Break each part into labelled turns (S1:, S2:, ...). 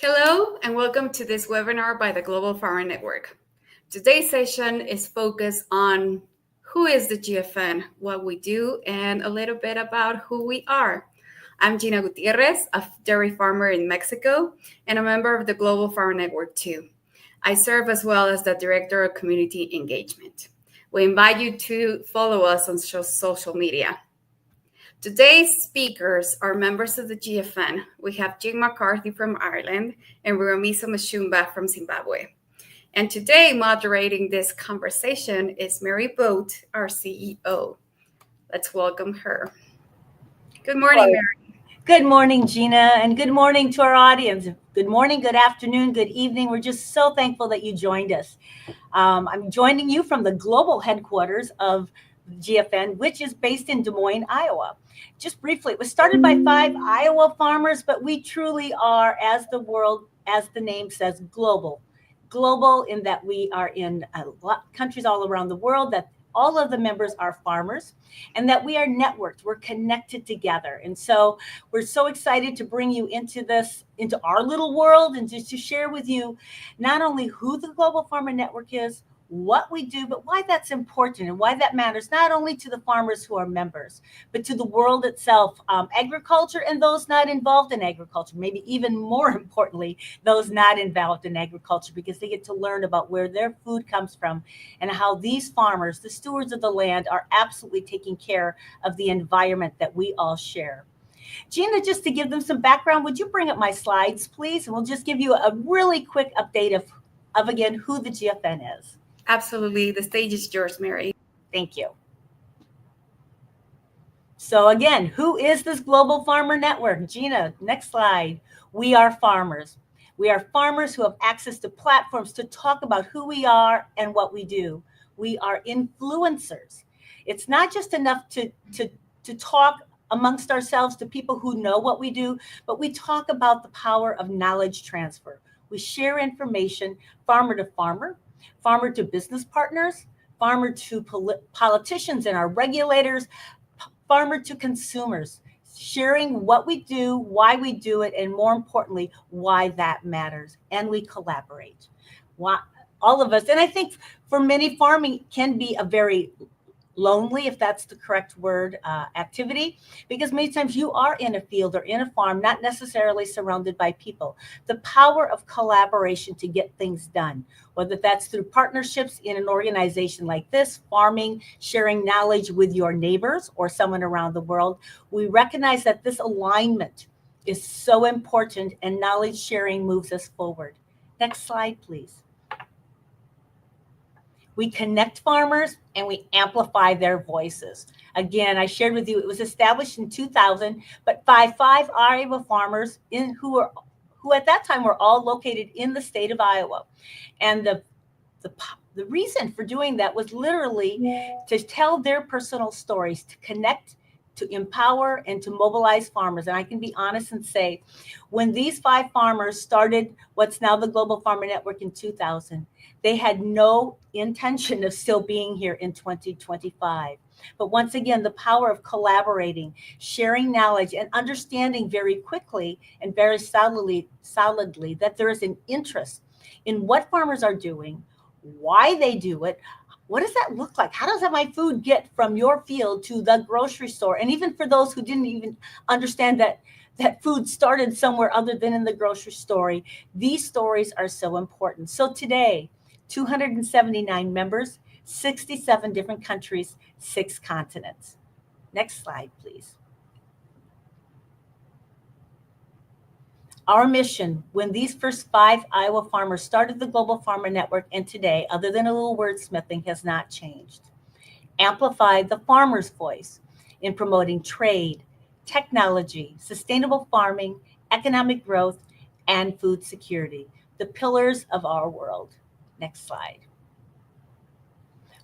S1: Hello, and welcome to this webinar by the Global Farmer Network. Today's session is focused on who is the GFN, what we do, and a little bit about who we are. I'm Gina Gutierrez, a dairy farmer in Mexico, and a member of the Global Farmer Network too. I serve as well as the Director of Community Engagement. We invite you to follow us on social media. Today's speakers are members of the GFN. We have Jim McCarthy from Ireland and Ruamiso Mashumba from Zimbabwe. And today, moderating this conversation is Mary Boat, our CEO. Let's welcome her. Good morning, Mary.
S2: Good morning, Gina, and good morning to our audience. Good morning, good afternoon, good evening. We're just so thankful that you joined us. I'm joining you from the global headquarters of GFN, which is based in Des Moines, Iowa. Just briefly, it was started by 5 Iowa farmers, but we truly are, as the name says, global. Global in that we are in countries all around the world, that all of the members are farmers, and that we are networked, we're connected together. And so we're so excited to bring you into our little world, and just to share with you not only who the Global Farmer Network is, what we do, but why that's important and why that matters, not only to the farmers who are members, but to the world itself, agriculture and those not involved in agriculture, maybe even more importantly, those not involved in agriculture, because they get to learn about where their food comes from and how these farmers, the stewards of the land, are absolutely taking care of the environment that we all share. Gina, just to give them some background, would you bring up my slides, please? And we'll just give you a really quick update of again, who the GFN is.
S1: Absolutely. The stage is yours, Mary.
S2: Thank you. So again, who is this Global Farmer Network? Gina, next slide. We are farmers. We are farmers who have access to platforms to talk about who we are and what we do. We are influencers. It's not just enough to talk amongst ourselves to people who know what we do, but we talk about the power of knowledge transfer. We share information farmer to farmer, farmer to business partners, farmer to politicians and our regulators, farmer to consumers, sharing what we do, why we do it, and more importantly, why that matters. And we collaborate. All of us, and I think for many, farming can be a very lonely, if that's the correct word, activity, because many times you are in a field or in a farm, not necessarily surrounded by people. The power of collaboration to get things done, whether that's through partnerships in an organization like this, farming, sharing knowledge with your neighbors or someone around the world, we recognize that this alignment is so important, and knowledge sharing moves us forward. Next slide, please. We connect farmers and we amplify their voices. Again, I shared with you, it was established in 2000, but by 5 Iowa farmers who at that time were all located in the state of Iowa. And the reason for doing that was literally to tell their personal stories, to connect, to empower, and to mobilize farmers. And I can be honest and say, when these 5 farmers started what's now the Global Farmer Network in 2000, they had no intention of still being here in 2025. But once again, the power of collaborating, sharing knowledge, and understanding very quickly and very solidly that there is an interest in what farmers are doing, why they do it. What does that look like? How does my food get from your field to the grocery store? And even for those who didn't even understand that food started somewhere other than in the grocery store, these stories are so important. So today, 279 members, 67 different countries, 6 continents. Next slide, please. Our mission, when these first 5 Iowa farmers started the Global Farmer Network, and today, other than a little wordsmithing, has not changed. Amplify the farmer's voice in promoting trade, technology, sustainable farming, economic growth, and food security, the pillars of our world. Next slide.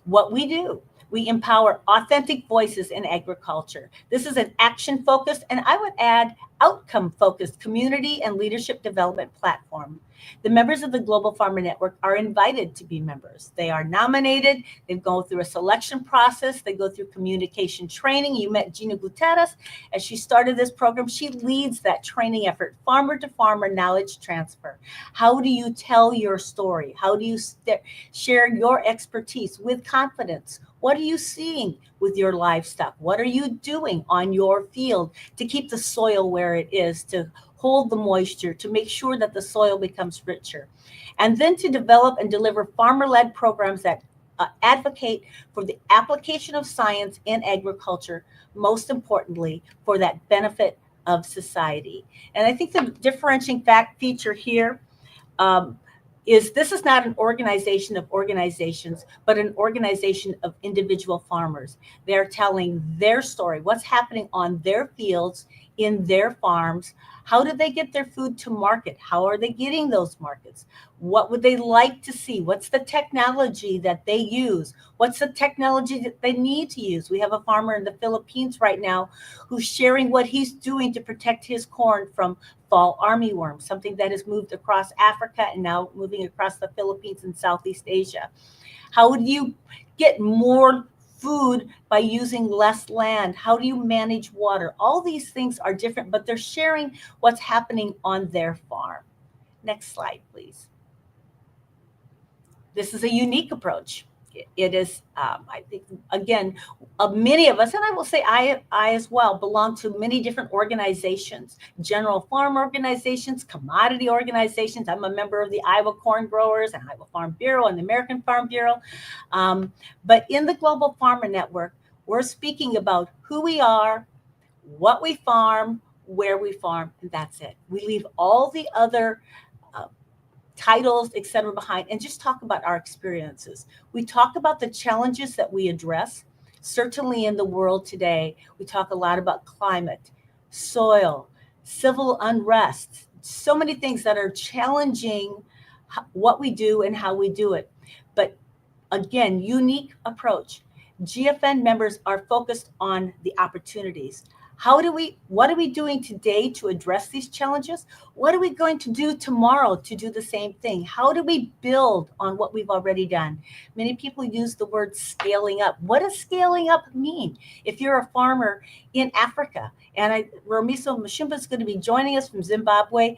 S2: What we do. We empower authentic voices in agriculture. This is an action-focused, and I would add outcome-focused community and leadership development platform. The members of the Global Farmer Network are invited to be members. They are nominated. They go through a selection process. They go through communication training. You met Gina Guterres as she started this program. She leads that training effort, farmer to farmer knowledge transfer. How do you tell your story? How do you share your expertise with confidence? What are you seeing with your livestock? What are you doing on your field to keep the soil where it is, to hold the moisture, to make sure that the soil becomes richer? And then to develop and deliver farmer-led programs that advocate for the application of science in agriculture, most importantly, for that benefit of society. And I think the differentiating feature here is this is not an organization of organizations, but an organization of individual farmers. They're telling their story, what's happening on their fields, in their farms. How do they get their food to market? How are they getting those markets? What would they like to see? What's the technology that they use? What's the technology that they need to use? We have a farmer in the Philippines right now who's sharing what he's doing to protect his corn from fall armyworm, something that has moved across Africa and now moving across the Philippines and Southeast Asia. How would you get more food by using less land? How do you manage water? All these things are different, but they're sharing what's happening on their farm. Next slide, please. This is a unique approach. It is, I think, again, many of us, and I will say I as well, belong to many different organizations, general farm organizations, commodity organizations. I'm a member of the Iowa Corn Growers and Iowa Farm Bureau and the American Farm Bureau. But in the Global Farmer Network, we're speaking about who we are, what we farm, where we farm, and that's it. We leave all the other titles, et cetera, behind, and just talk about our experiences. We talk about the challenges that we address. Certainly in the world today, we talk a lot about climate, soil, civil unrest, so many things that are challenging what we do and how we do it. But again, unique approach. GFN members are focused on the opportunities. What are we doing today to address these challenges? What are we going to do tomorrow to do the same thing? How do we build on what we've already done? Many people use the word scaling up. What does scaling up mean? If you're a farmer in Africa, and Romiso Mashumba is going to be joining us from Zimbabwe,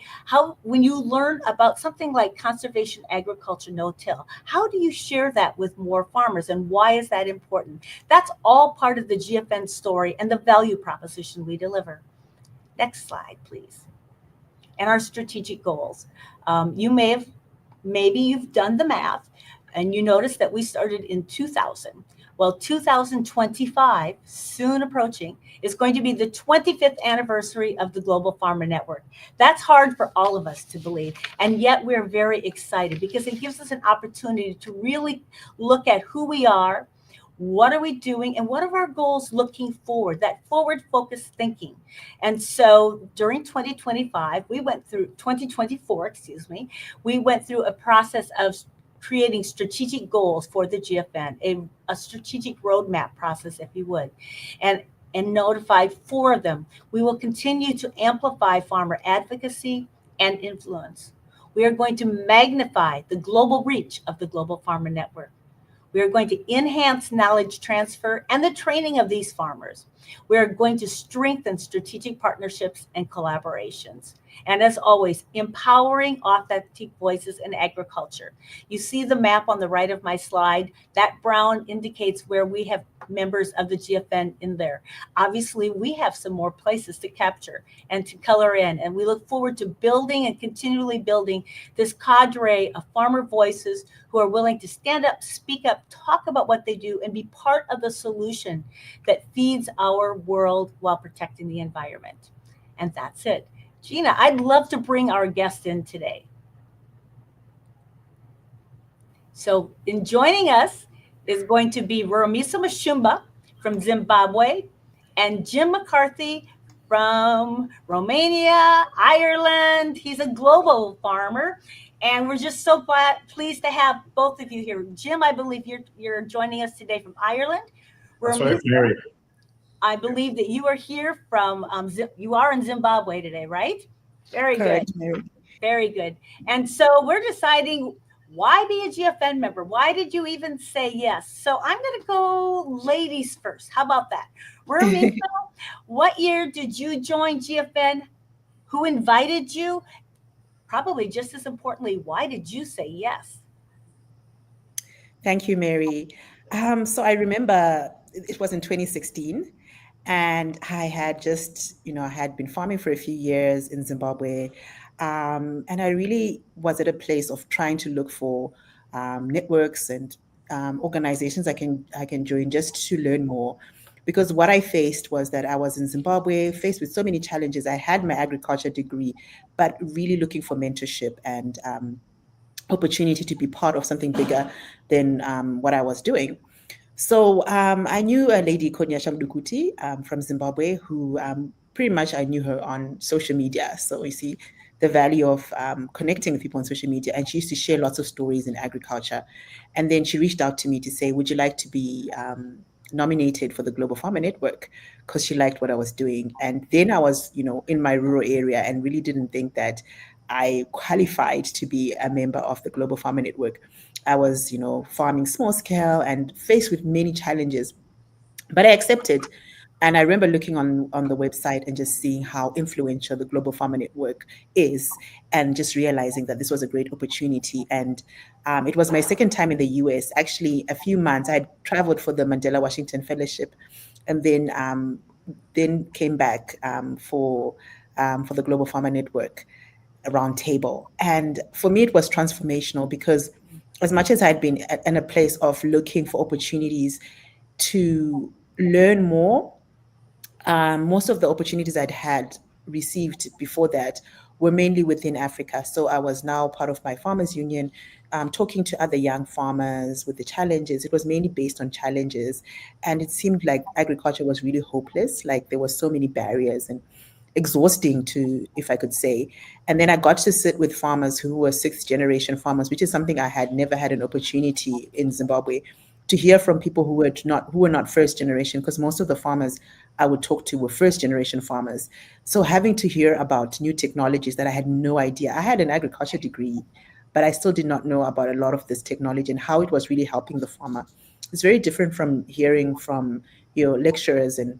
S2: when you learn about something like conservation agriculture no-till, how do you share that with more farmers, and why is that important? That's all part of the GFN story and the value proposition we deliver. Next slide, please. And our strategic goals. Maybe you've done the math and you notice that we started in 2000. Well, 2025, soon approaching, is going to be the 25th anniversary of the Global Farmer Network. That's hard for all of us to believe, and yet we're very excited because it gives us an opportunity to really look at who we are, what are we doing, and what are our goals looking forward, that forward-focused thinking. And so during 2024, we went through a process of creating strategic goals for the GFN, a strategic roadmap process, if you would, and notified 4 of them. We will continue to amplify farmer advocacy and influence. We are going to magnify the global reach of the Global Farmer Network. We are going to enhance knowledge transfer and the training of these farmers. We are going to strengthen strategic partnerships and collaborations. And as always, empowering authentic voices in agriculture. You see the map on the right of my slide. That brown indicates where we have members of the GFN in there. Obviously, we have some more places to capture and to color in. And we look forward to building and continually building this cadre of farmer voices who are willing to stand up, speak up, talk about what they do, and be part of the solution that feeds our world while protecting the environment. And that's it. Gina, I'd love to bring our guest in today. So in joining us is going to be Romiso Mashumba from Zimbabwe and Jim McCarthy from Romania, Ireland. He's a global farmer. And we're just so pleased to have both of you here. Jim, I believe you're joining us today from Ireland.
S3: That's right, Mary.
S2: I believe that you are here from, you are in Zimbabwe today, right? Very good.
S3: Correct, Mary.
S2: Very good. And so we're deciding why be a GFN member? Why did you even say yes? So I'm going to go ladies first. How about that? Rumi, what year did you join GFN? Who invited you? Probably just as importantly, why did you say yes?
S3: Thank you, Mary. So I remember it was in 2016, and I had just, I had been farming for a few years in Zimbabwe, and I really was at a place of trying to look for networks and organizations I can join just to learn more. Because what I faced was that I was in Zimbabwe, faced with so many challenges. I had my agriculture degree, but really looking for mentorship and opportunity to be part of something bigger than what I was doing. So I knew a lady called Nyasha Mdukuti from Zimbabwe who pretty much I knew her on social media. So you see the value of connecting with people on social media. And she used to share lots of stories in agriculture. And then she reached out to me to say, would you like to be nominated for the Global Farmer Network? Because she liked what I was doing. And then I was, in my rural area and really didn't think that I qualified to be a member of the Global Farmer Network. I was, farming small scale and faced with many challenges, but I accepted. And I remember looking on the website and just seeing how influential the Global Farmer Network is, and just realizing that this was a great opportunity. And it was my second time in the US. Actually, a few months I had traveled for the Mandela Washington Fellowship, and then came back for the Global Farmer Network round table. And for me, it was transformational because as much as I'd been in a place of looking for opportunities to learn more, most of the opportunities I'd had received before that were mainly within Africa. So I was now part of my farmers union, talking to other young farmers with the challenges. It was mainly based on challenges. And it seemed like agriculture was really hopeless. Like there were so many barriers and exhausting to, if I could say. And then I got to sit with farmers who were sixth generation farmers, which is something I had never had an opportunity in Zimbabwe to hear from people who were not first generation, because most of the farmers I would talk to were first generation farmers. So having to hear about new technologies that I had no idea. I had an agriculture degree, but I still did not know about a lot of this technology and how it was really helping the farmer. It's very different from hearing from lecturers and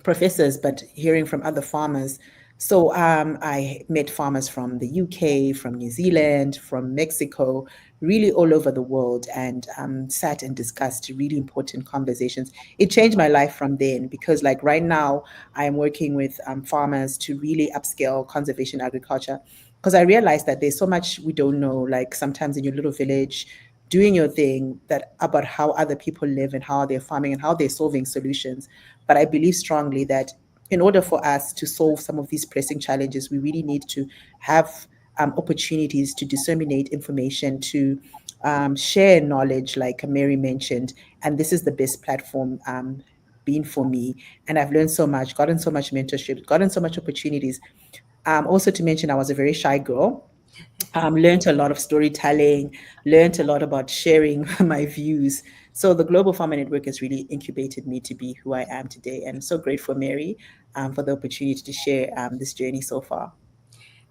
S3: professors, but hearing from other farmers. So I met farmers from the UK, from New Zealand, from Mexico, really all over the world, and sat and discussed really important conversations. It changed my life from then because, like right now, I am working with farmers to really upscale conservation agriculture because I realized that there's so much we don't know. Like sometimes in your little village, doing your thing that about how other people live and how they're farming and how they're solving solutions. But I believe strongly that in order for us to solve some of these pressing challenges, we really need to have opportunities to disseminate information, to share knowledge, like Mary mentioned. And this is the best platform been for me. And I've learned so much, gotten so much mentorship, gotten so much opportunities. Also to mention, I was a very shy girl. Learned a lot of storytelling, learned a lot about sharing my views. So the Global Farmer Network has really incubated me to be who I am today. And I'm so grateful, Mary, for the opportunity to share this journey so far.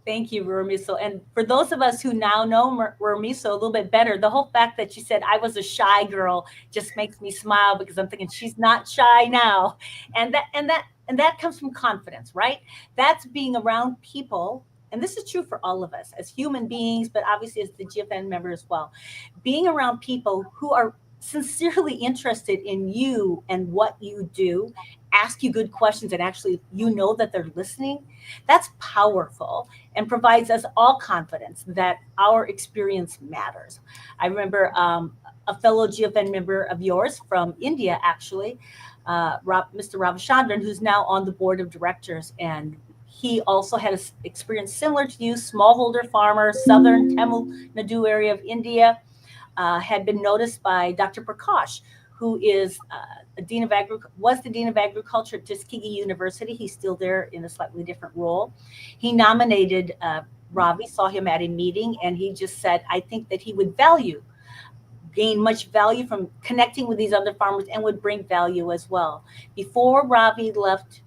S2: Thank you, Rumiso. And for those of us who now know Rumiso a little bit better, the whole fact that she said I was a shy girl just makes me smile because I'm thinking she's not shy now. And that comes from confidence, right? That's being around people. And this is true for all of us as human beings, but obviously as the GFN member as well. Being around people who are sincerely interested in you and what you do, ask you good questions, and actually you know that they're listening. That's powerful and provides us all confidence that our experience matters. I remember a fellow GFN member of yours from India, actually, Mr. Ravichandran, who's now on the board of directors. And he also had an experience similar to you, smallholder farmer, southern Tamil Nadu area of India, had been noticed by Dr. Prakash, who is was the dean of agriculture at Tuskegee University. He's still there in a slightly different role. He nominated Ravi, saw him at a meeting, and he just said, "I think that he would value gain much value from connecting with these other farmers and would bring value as well. Before Ravi left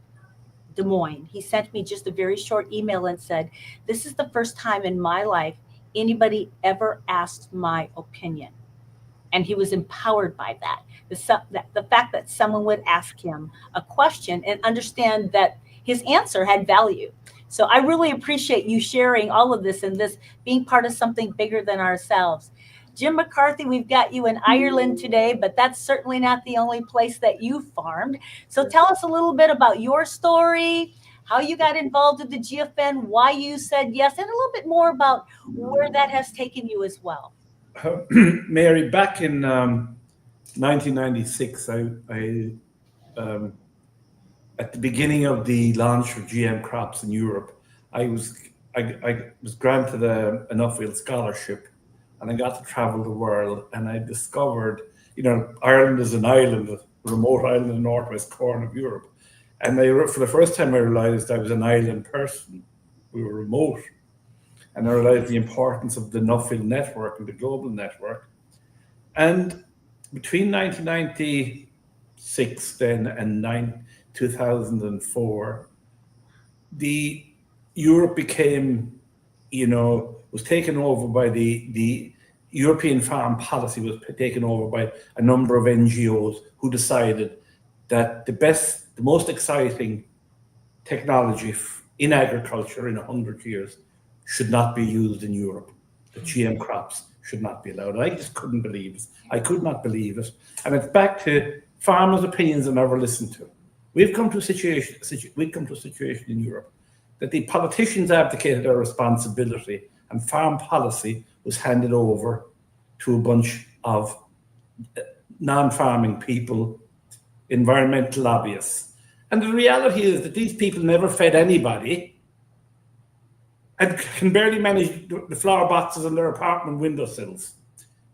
S2: Des Moines, he sent me just a very short email and said, "This is the first time in my life anybody ever asked my opinion." And he was empowered by that. The fact that someone would ask him a question and understand that his answer had value. So I really appreciate you sharing all of this and this being part of something bigger than ourselves. Jim McCarthy, we've got you in Ireland today, but that's certainly not the only place that you farmed. So tell us a little bit about your story, how you got involved with the GFN, why you said yes, and a little bit more about where that has taken you as well.
S4: Mary, back in 1996, at the beginning of the launch of GM crops in Europe, I was granted an upfield scholarship, and I got to travel the world. And I discovered, Ireland is an island, a remote island in the northwest corner of Europe. And for the first time, I realized I was an island person. We were remote. And I realized the importance of the Nuffield network and the global network. And between 1996 then and 2004, Europe became, was taken over by the European farm policy was taken over by a number of NGOs who decided that the most exciting technology in agriculture in 100 years should not be used in Europe. The GM crops should not be allowed. I just couldn't believe it. I could not believe it. And it's back to farmers' opinions I never listened to. We've come to a situation in Europe that the politicians abdicated their responsibility and farm policy was handed over to a bunch of non-farming people, environmental lobbyists. And the reality is that these people never fed anybody and can barely manage the flower boxes on their apartment windowsills,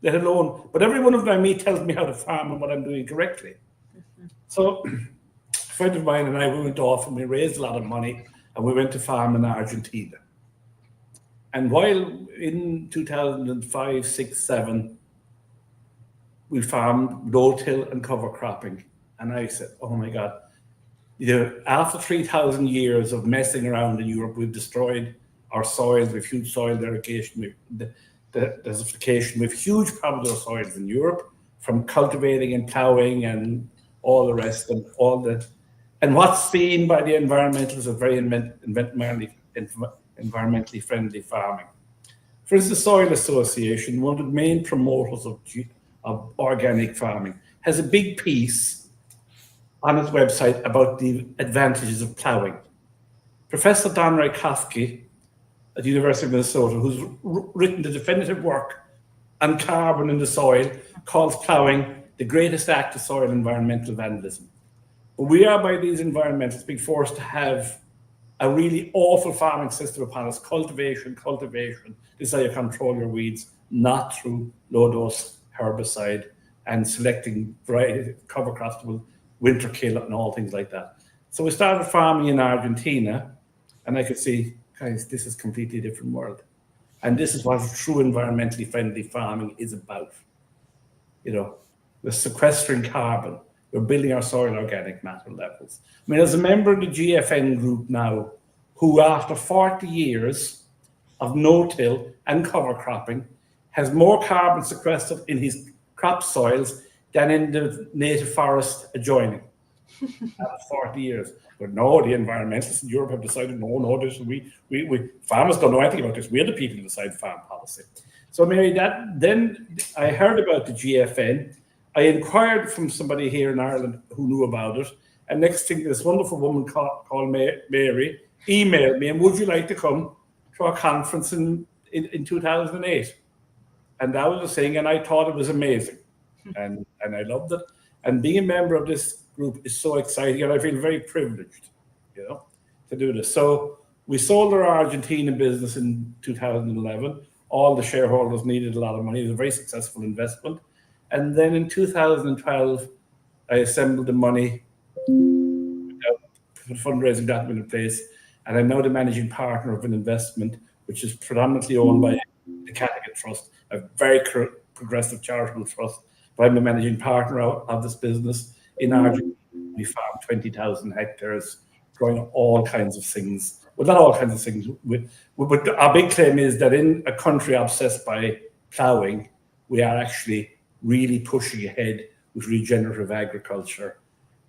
S4: let alone, but every one of them I meet tells me how to farm and what I'm doing correctly. So a friend of mine and I, we went off and we raised a lot of money and we went to farm in Argentina. And while in 2005, 6, 7, we farmed no-till and cover cropping. And I said, oh my God, after 3,000 years of messing around in Europe, we've destroyed our soils, we've huge soil derogation, desertification, we've huge problems with our soils in Europe, from cultivating and ploughing and all the rest, and what's seen by the environmentalists as very environmentally friendly farming. For instance, the Soil Association, one of the main promoters of organic farming, has a big piece on its website about the advantages of ploughing. Professor Don Rajkowski at the University of Minnesota, who's written the definitive work on carbon in the soil, calls ploughing the greatest act of soil environmental vandalism. But we are, by these environmentalists, being forced to have a really awful farming system upon us, cultivation. This is how you control your weeds, not through low-dose herbicide and selecting variety cover crops that will winter kill and all things like that. So we started farming in Argentina, and I could see, guys, this is a completely different world. And this is what true environmentally friendly farming is about. We're sequestering carbon. We're building our soil organic matter levels. I mean, as a member of the GFN group now, who after 40 years of no-till and cover cropping, has more carbon sequestered in his crop soils than in the native forest adjoining. After 40 years. But no, the environmentalists in Europe have decided, we farmers don't know anything about this. We're the people who decide farm policy. So Mary, then I heard about the GFN. I inquired from somebody here in Ireland who knew about it. And next thing, this wonderful woman called Mary emailed me, and would you like to come to our conference in 2008? And that was the thing, and I thought it was amazing. And I loved it. And being a member of this group is so exciting, and I feel very privileged, to do this. So we sold our Argentina business in 2011. All the shareholders needed a lot of money. It was a very successful investment. And then in 2012, I assembled the money, put fundraising document in place, and I'm now the managing partner of an investment which is predominantly owned by the Cattegat Trust, a very progressive charitable trust, but I'm the managing partner of this business. In Argentina, we farm 20,000 hectares, growing all kinds of things. Well, not all kinds of things. But our big claim is that in a country obsessed by ploughing, we are actually really pushing ahead with regenerative agriculture,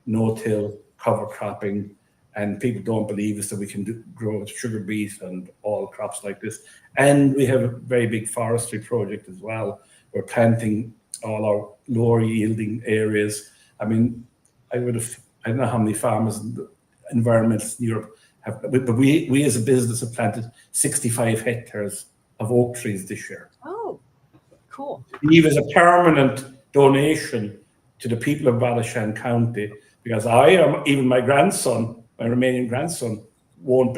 S4: no-till, cover cropping, and people don't believe us that we can grow sugar beet and all crops like this. And we have a very big forestry project as well. We're planting all our lower yielding areas. I mean, I don't know how many farmers and environmentalists in Europe have, but we as a business have planted 65 hectares of oak trees this year.
S2: Oh, cool.
S4: Leave as a permanent donation to the people of Ballyshan County, because even my grandson, my Romanian grandson, won't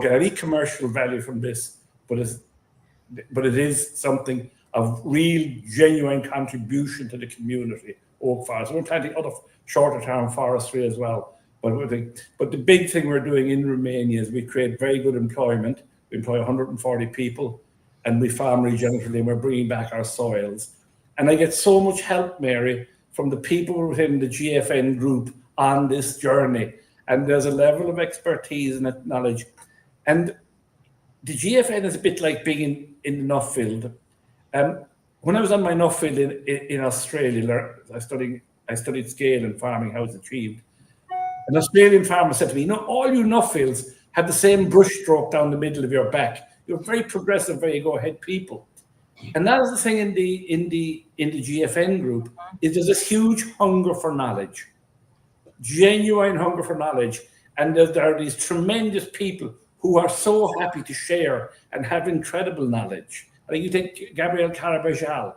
S4: get any commercial value from this, but it is something of real, genuine contribution to the community, oak forest. We're planting other shorter term forestry as well. But the big thing we're doing in Romania is we create very good employment. We employ 140 people, and we farm regeneratively, and we're bringing back our soils. And I get so much help, Mary, from the people within the GFN group on this journey. And there's a level of expertise and knowledge. And the GFN is a bit like being in the Nuffield. When I was on my Nuffield in Australia, I studied scale and farming, how it's achieved. An Australian farmer said to me, all you Nuffields have the same brush stroke down the middle of your back. You're very progressive, very go-ahead people. And that is the thing in the GFN group, is there's this huge hunger for knowledge, genuine hunger for knowledge. And there are these tremendous people who are so happy to share and have incredible knowledge. I think you take Gabriel Carabajal,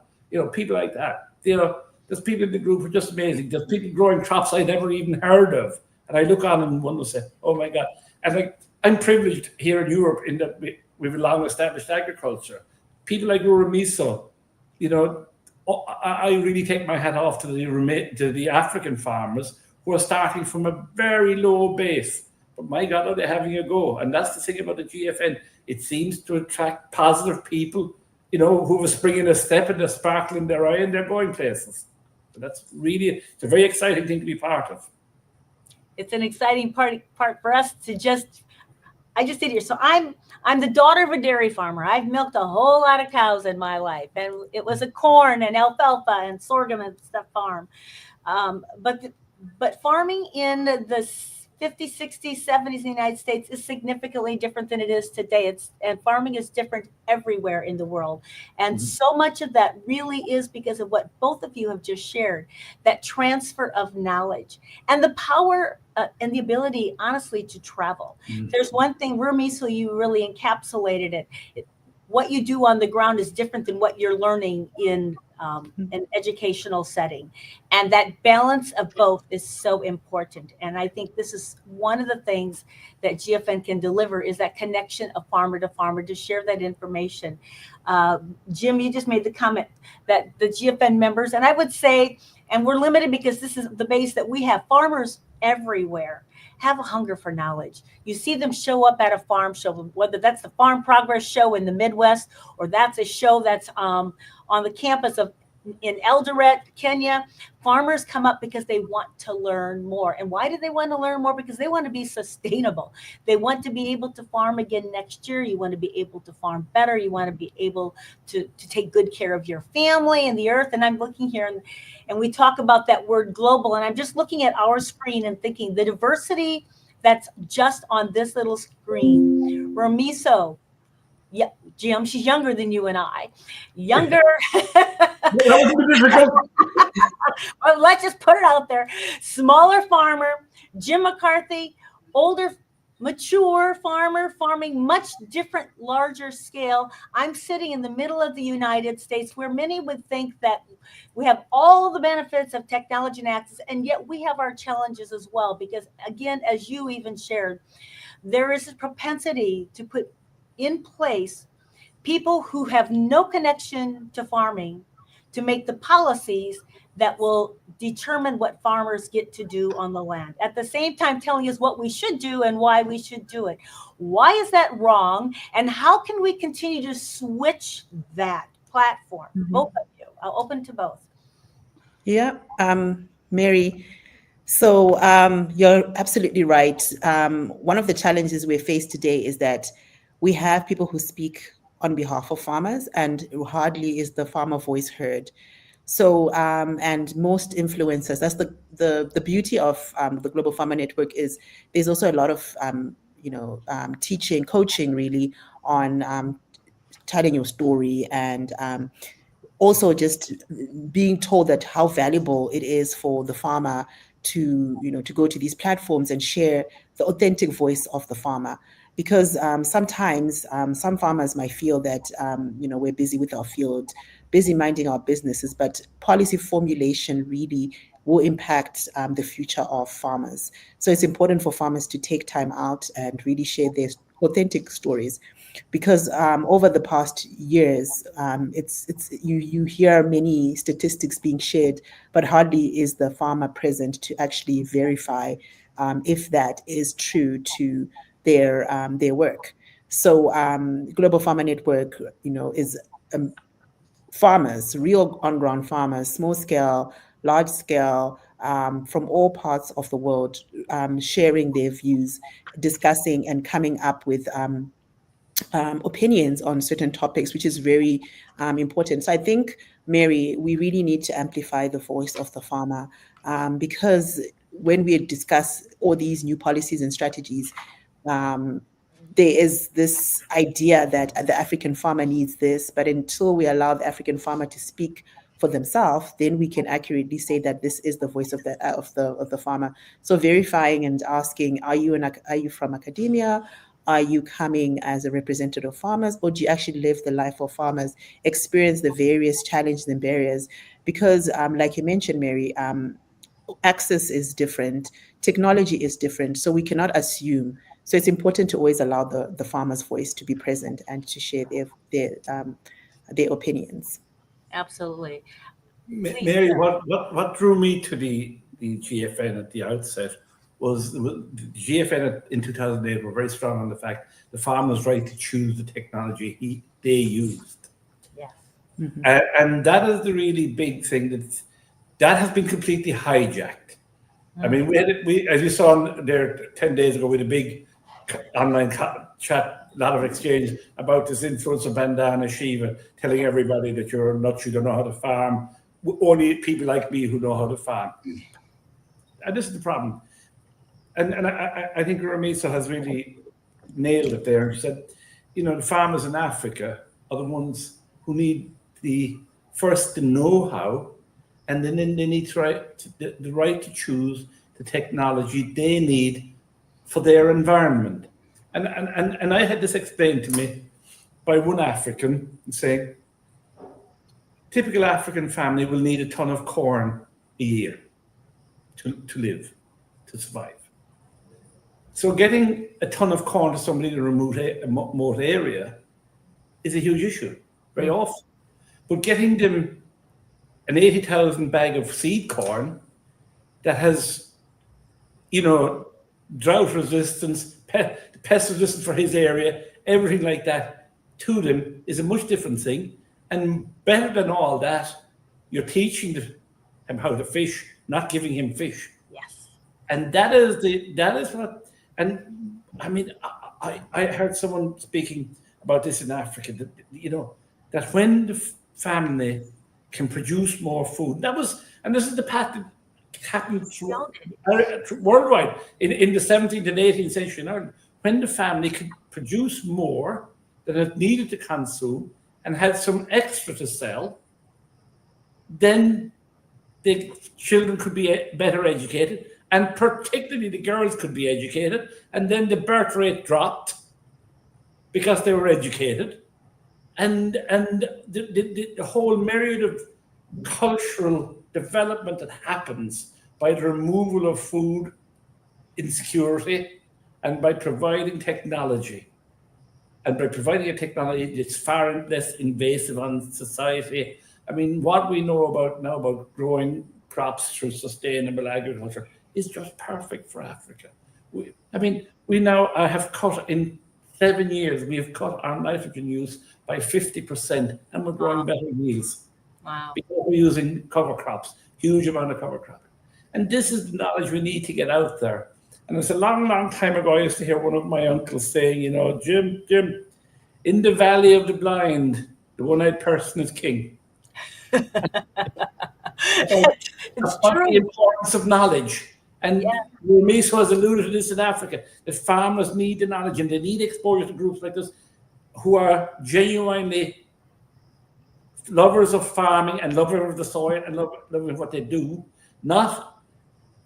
S4: people like that. There's people in the group who are just amazing. There's people growing crops I never even heard of. And I look on and one will say, oh my God. And I'm privileged here in Europe in that we have a long established agriculture. People like Uramiso, I really take my hat off to the African farmers who are starting from a very low base. But my God, are they having a go? And that's the thing about the GFN. It seems to attract positive people, who have a spring in a step and a sparkle in their eye, and they're going places. But it's a very exciting thing to be part of.
S2: It's an exciting part for us to I just did here. So I'm the daughter of a dairy farmer. I've milked a whole lot of cows in my life, and it was a corn and alfalfa and sorghum and stuff farm. But farming in the 50s, 60s, 70s in the United States is significantly different than it is today. And farming is different everywhere in the world. And so much of that really is because of what both of you have just shared, that transfer of knowledge and the power and the ability, honestly, to travel. There's one thing, Rumiso, you really encapsulated it. What you do on the ground is different than what you're learning in an educational setting. And that balance of both is so important. And I think this is one of the things that GFN can deliver, is that connection of farmer to share that information. Jim, you just made the comment that the GFN members, and I would say, and we're limited because this is the base that we have, farmers everywhere have a hunger for knowledge. You see them show up at a farm show, whether that's the Farm Progress Show in the Midwest, or that's a show that's on the campus in Eldoret, Kenya. Farmers come up because they want to learn more. And why do they want to learn more? Because they want to be sustainable. They want to be able to farm again next year. You want to be able to farm better. You want to be able to take good care of your family and the earth. And I'm looking here and we talk about that word global. And I'm just looking at our screen and thinking the diversity that's just on this little screen. Ramiso, yeah, Jim, she's younger than you and I. Younger. Well, let's just put it out there. Smaller farmer, Jim McCarthy, older, mature farmer, farming much different, larger scale. I'm sitting in the middle of the United States, where many would think that we have all the benefits of technology and access, and yet we have our challenges as well. Because again, as you even shared, there is a propensity to put in place people who have no connection to farming to make the policies that will determine what farmers get to do on the land. At the same time, telling us what we should do and why we should do it. Why is that wrong? And how can we continue to switch that platform? Both of you. I'll open to both.
S3: Yeah, Mary. So you're absolutely right. One of the challenges we face today is that we have people who speak on behalf of farmers, and hardly is the farmer voice heard. So and most influencers, that's the beauty of the Global Farmer Network, is there's also a lot of teaching, coaching really on telling your story, and also just being told that how valuable it is for the farmer to to go to these platforms and share the authentic voice of the farmer, because sometimes some farmers might feel that we're busy with our field, busy minding our businesses, but policy formulation really will impact the future of farmers. So it's important for farmers to take time out and really share their authentic stories, because over the past years, it's you hear many statistics being shared, but hardly is the farmer present to actually verify if that is true to their work. So Global Farmer Network, is farmers, real on-ground farmers, small scale, large scale, from all parts of the world, sharing their views, discussing and coming up with opinions on certain topics, which is very important. So I think, Mary, we really need to amplify the voice of the farmer, because when we discuss all these new policies and strategies, um, there is this idea that the African farmer needs this, but until we allow the African farmer to speak for themselves, then we can accurately say that this is the voice of the farmer. So verifying and asking, are you from academia? Are you coming as a representative of farmers, or do you actually live the life of farmers, experience the various challenges and barriers? Because, like you mentioned, Mary, access is different, technology is different, so we cannot assume. So it's important to always allow the farmer's voice to be present and to share their opinions.
S2: Absolutely. Please,
S4: Mary,
S2: sir.
S4: what drew me to the GFN at the outset was the GFN in 2008 were very strong on the fact the farmer's right to choose the technology they used.
S2: Yes.
S4: And that is the really big thing that has been completely hijacked. I mean, we as you saw there 10 days ago, we had a big online chat, a lot of exchange about this influencer Bandana Shiva telling everybody that you're nuts, you don't know how to farm. Only people like me who know how to farm. And this is the problem. And I think Ramisa has really nailed it there. She said, the farmers in Africa are the ones who need the know-how, and then they need the right to choose the technology they need for their environment. And I had this explained to me by one African saying, typical African family will need a ton of corn a year to live, to survive. So getting a ton of corn to somebody in a remote area is a huge issue, very often. But getting them an 80,000 bag of seed corn that has, drought resistance, pest resistance for his area, everything like that, to them is a much different thing. And better than all that, you're teaching him how to fish, not giving him fish.
S2: Yes.
S4: And that is what, and I mean, I heard someone speaking about this in Africa, that, that when the family can produce more food, and this is the path that happened worldwide in the 17th and 18th century in Ireland, when the family could produce more than it needed to consume and had some extra to sell, then the children could be better educated, and particularly the girls could be educated, and then the birth rate dropped because they were educated, and the whole myriad of cultural development that happens by the removal of food insecurity and by providing technology. And by providing a technology that's far less invasive on society. I mean, what we know about growing crops through sustainable agriculture is just perfect for Africa. We now have cut in 7 years, we have cut our nitrogen use by 50%, and we're growing better yields.
S2: Wow.
S4: because we're using cover crops, huge amount of cover cropping. And this is the knowledge we need to get out there. And it's a long, long time ago, I used to hear one of my uncles saying, Jim, in the valley of the blind, the one-eyed person is king.
S2: It's
S4: About the
S2: true.
S4: importance of knowledge. And
S2: Yeah.
S4: Miso has alluded to this in Africa. The farmers need the knowledge and they need exposure to groups like this who are genuinely lovers of farming and lovers of the soil and lovers of what they do, not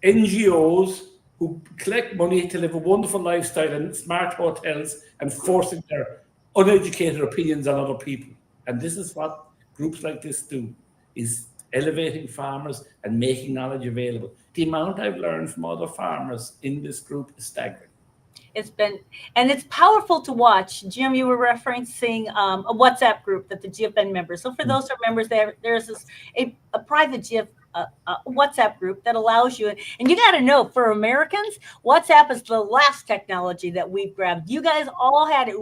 S4: NGOs who collect money to live a wonderful lifestyle in smart hotels and forcing their uneducated opinions on other people. And this is what groups like this do, is elevating farmers and making knowledge available. The amount I've learned from other farmers in this group is staggering.
S2: It's been, and it's powerful to watch. Jim, you were referencing a WhatsApp group that the GFN members. So for those who are members, there's a private WhatsApp group that allows you, and you got to know, for Americans, WhatsApp is the last technology that we've grabbed. You guys all had it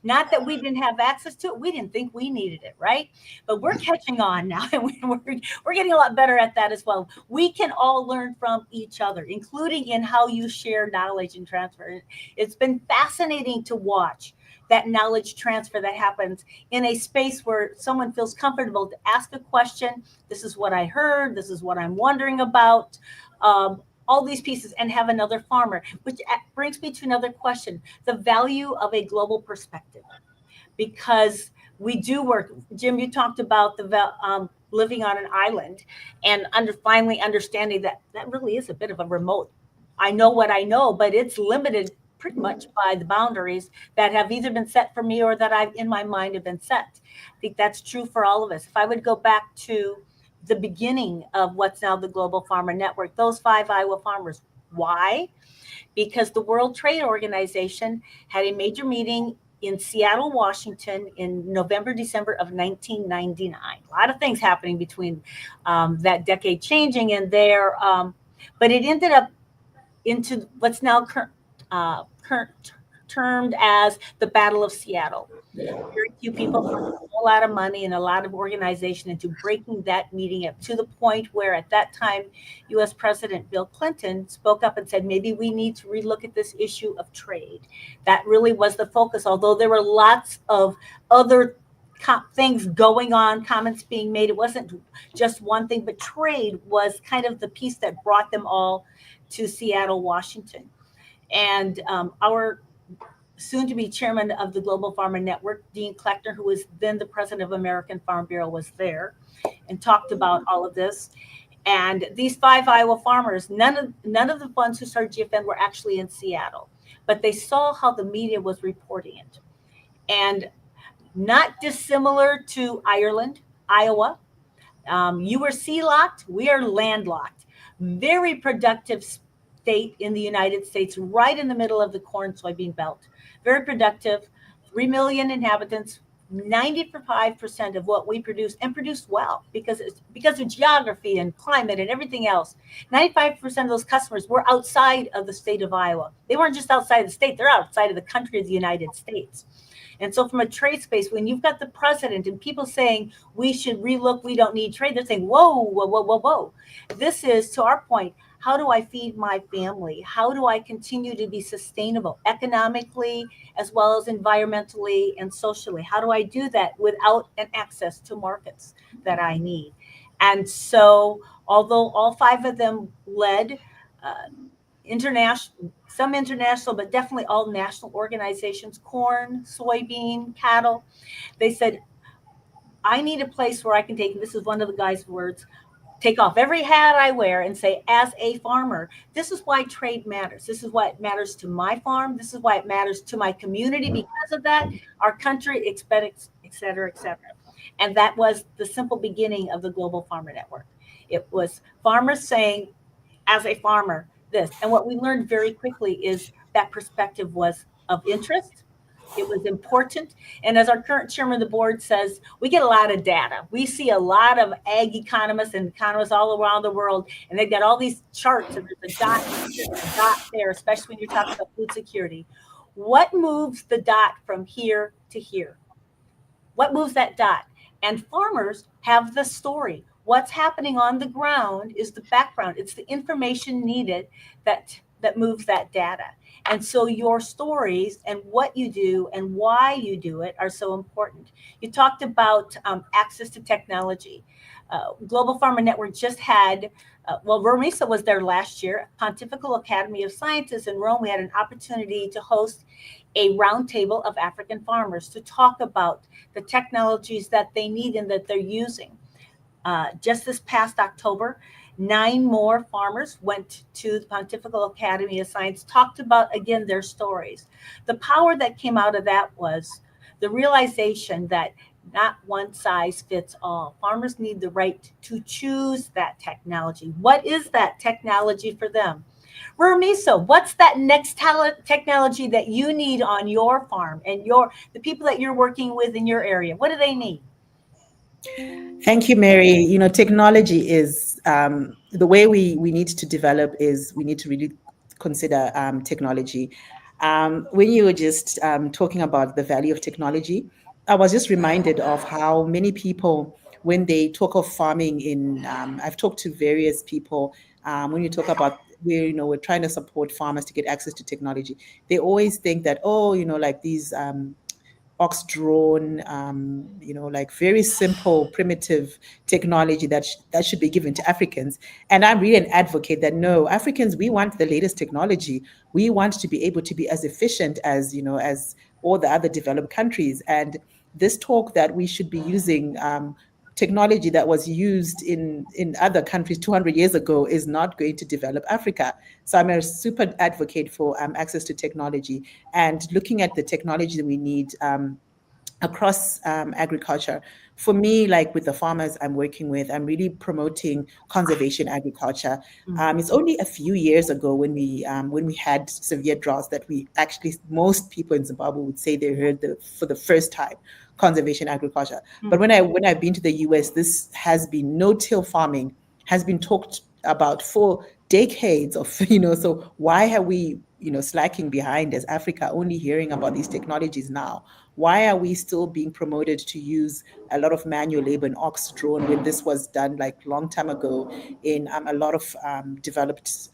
S2: not that we didn't have access to it. We didn't think we needed it, right? But we're catching on now, and we're getting a lot better at that as well. We can all learn from each other, including in how you share knowledge and transfer. It's been fascinating to watch that knowledge transfer that happens in a space where someone feels comfortable to ask a question. This is what I heard. This is what I'm wondering about. All these pieces, and have another farmer, which brings me to another question: the value of a global perspective, because we do work. Jim, you talked about the living on an island, and finally understanding that really is a bit of a remote. I know what I know, but it's limited pretty much by the boundaries that have either been set for me or that I've in my mind have been set. I think that's true for all of us. If I would go back to the beginning of what's now the Global Farmer Network, those 5 Iowa farmers, why? Because the World Trade Organization had a major meeting in Seattle, Washington in November, December of 1999. A lot of things happening between that decade changing and there, but it ended up into what's now termed as the Battle of Seattle. Very few people put a whole lot of money and a lot of organization into breaking that meeting up, to the point where at that time, U.S. President Bill Clinton spoke up and said, maybe we need to relook at this issue of trade. That really was the focus, although there were lots of other things going on, comments being made. It wasn't just one thing, but trade was kind of the piece that brought them all to Seattle, Washington. And our soon-to-be chairman of the Global Farmer Network, Dean Kleckner, who was then the president of American Farm Bureau, was there and talked about all of this. And these 5 Iowa farmers, none of the ones who started GFN were actually in Seattle, but they saw how the media was reporting it. And not dissimilar to Ireland, Iowa, you were sea-locked, we are landlocked. Very productive state in the United States, right in the middle of the corn soybean belt. Very productive, 3 million inhabitants, 95% of what we produce, and produce well because of geography and climate and everything else. 95% of those customers were outside of the state of Iowa. They weren't just outside the state, they're outside of the country of the United States. And so from a trade space, when you've got the president and people saying we should relook, we don't need trade, they're saying, whoa, whoa, whoa, whoa, whoa. This is, to our point, how do I feed my family? How do I continue to be sustainable economically as well as environmentally and socially? How do I do that without an access to markets that I need? And so, although all 5 of them led some international, but definitely all national organizations, corn, soybean, cattle, they said, I need a place where I can take, this is one of the guys' words, take off every hat I wear and say, as a farmer, this is why trade matters. This is why it matters to my farm. This is why it matters to my community. Because of that, our country, et cetera, et cetera. And that was the simple beginning of the Global Farmer Network. It was farmers saying, as a farmer, this. And what we learned very quickly is that perspective was of interest. It was important. And as our current chairman of the board says, we get a lot of data. We see a lot of ag economists and economists all around the world, and they've got all these charts, and there's a dot here, a dot there, especially when you're talking about food security. What moves the dot from here to here? What moves that dot? And farmers have the story. What's happening on the ground is the background. It's the information needed that moves that data. And so your stories and what you do and why you do it are so important. You talked about access to technology. Global Farmer Network just had, well, Romisa was there last year, Pontifical Academy of Sciences in Rome. We had an opportunity to host a roundtable of African farmers to talk about the technologies that they need and that they're using. Just this past October, 9 more farmers went to the Pontifical Academy of Science, talked about, again, their stories. The power that came out of that was the realization that not one size fits all. Farmers need the right to choose that technology. What is that technology for them? Vermiso, what's that next technology that you need on your farm and the people that you're working with in your area? What do they need?
S3: Thank you, Mary. Technology is the way we need to develop is we need to really consider technology. When you were just talking about the value of technology, I was just reminded of how many people, when they talk of farming I've talked to various people, when you talk about we're trying to support farmers to get access to technology, they always think that, oh, like these ox drawn, like very simple, primitive technology that should be given to Africans. And I'm really an advocate that no, Africans, we want the latest technology. We want to be able to be as efficient as all the other developed countries. And this talk that we should be using technology that was used in other countries 200 years ago is not going to develop Africa. So I'm a super advocate for access to technology and looking at the technology that we need across agriculture. For me, like with the farmers I'm working with, I'm really promoting conservation agriculture. It's only a few years ago when we had severe droughts that we actually, most people in Zimbabwe would say they heard for the first time conservation agriculture. But when I've been to the US, this has been no-till farming has been talked about for decades of, so why are we, slacking behind as Africa, only hearing about these technologies now? Why are we still being promoted to use a lot of manual labor and ox drawn when this was done like long time ago in a lot of developed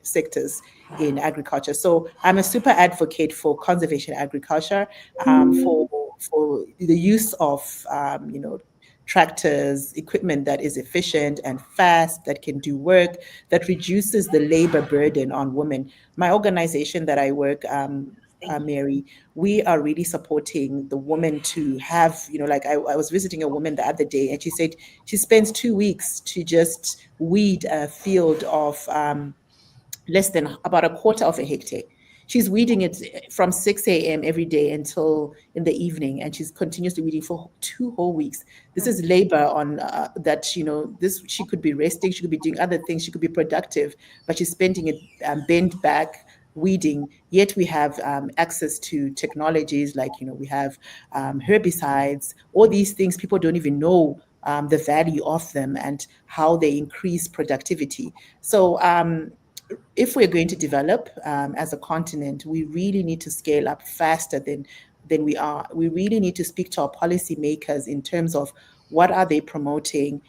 S3: sectors in agriculture? So I'm a super advocate for conservation agriculture, for the use of tractors, equipment that is efficient and fast, that can do work, that reduces the labor burden on women. My organization that I work, Mary, we are really supporting the woman to have, like I was visiting a woman the other day and she said she spends 2 weeks to just weed a field of less than about a quarter of a hectare. She's weeding it from 6 a.m. every day until in the evening, and she's continuously weeding for 2 whole weeks. This is labor on that, this she could be resting, she could be doing other things, she could be productive, but she's spending it bent back weeding. Yet we have access to technologies like, we have herbicides, all these things people don't even know the value of them and how they increase productivity. So if we're going to develop as a continent, we really need to scale up faster than we are. We really need to speak to our policymakers in terms of what are they promoting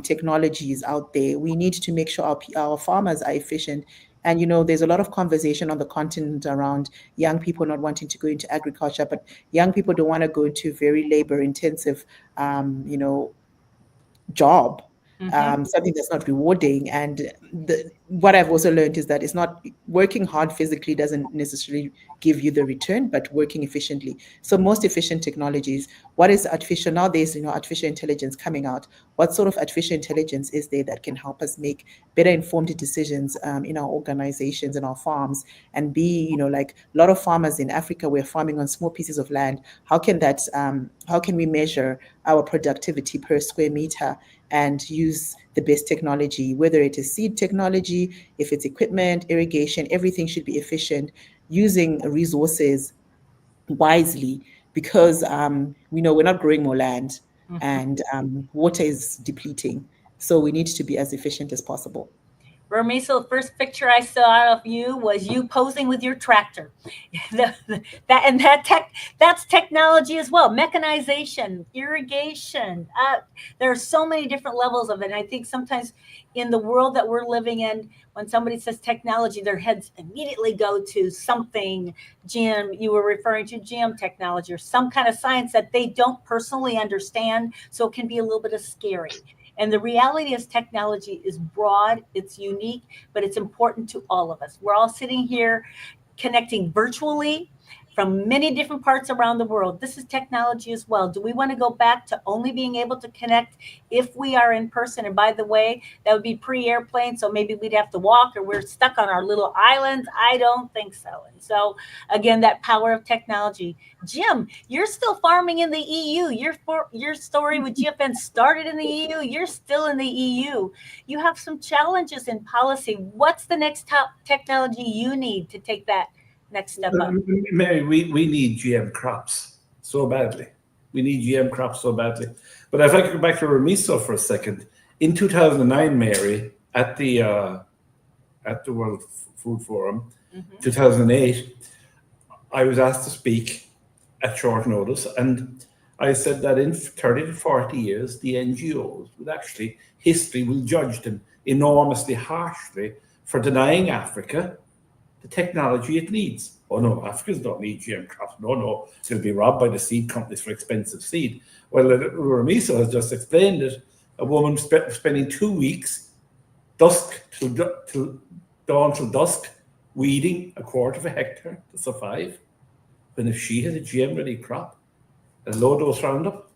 S3: technologies out there. We need to make sure our farmers are efficient. And, there's a lot of conversation on the continent around young people not wanting to go into agriculture, but young people don't want to go into very labor intensive, job, something that's not rewarding. And what I've also learned is that it's not working hard physically doesn't necessarily give you the return, but working efficiently. So most efficient technologies, what is artificial? Now there's, artificial intelligence coming out. What sort of artificial intelligence is there that can help us make better informed decisions in our organizations and our farms and be, like a lot of farmers in Africa, we're farming on small pieces of land. How can we measure our productivity per square meter and use the best technology, whether it is seed technology, if it's equipment, irrigation, everything should be efficient, using resources wisely, because we know we're not growing more land and water is depleting. So we need to be as efficient as possible.
S2: Ramiso, the first picture I saw of you was you posing with your tractor. That's technology as well. Mechanization, irrigation. There are so many different levels of it. And I think sometimes in the world that we're living in, when somebody says technology, their heads immediately go to something, Jim, you were referring to GM technology or some kind of science that they don't personally understand. So it can be a little bit of scary. And the reality is technology is broad, it's unique, but it's important to all of us. We're all sitting here connecting virtually from many different parts around the world. This is technology as well. Do we want to go back to only being able to connect if we are in person? And by the way, that would be pre-airplane, so maybe we'd have to walk or we're stuck on our little islands. I don't think so. And so again, that power of technology. Jim, you're still farming in the EU. Your story with GFN started in the EU. You're still in the EU. You have some challenges in policy. What's the next top technology you need to take that next step up?
S4: Mary, we need GM crops so badly. We need GM crops so badly. But if I could go back to Ramiso for a second, in 2009, Mary, at the World Food Forum, 2008, I was asked to speak at short notice, and I said that in 30 to 40 years, the NGOs would actually, history will judge them enormously harshly for denying Africa the technology it needs. Oh no, Africans don't need GM crops. No, they'll be robbed by the seed companies for expensive seed. Well, Ramiso has just explained it. A woman spending 2 weeks, dusk till dawn till dusk, weeding a quarter of a hectare to survive. When if she had a GM ready crop, a low dose Roundup,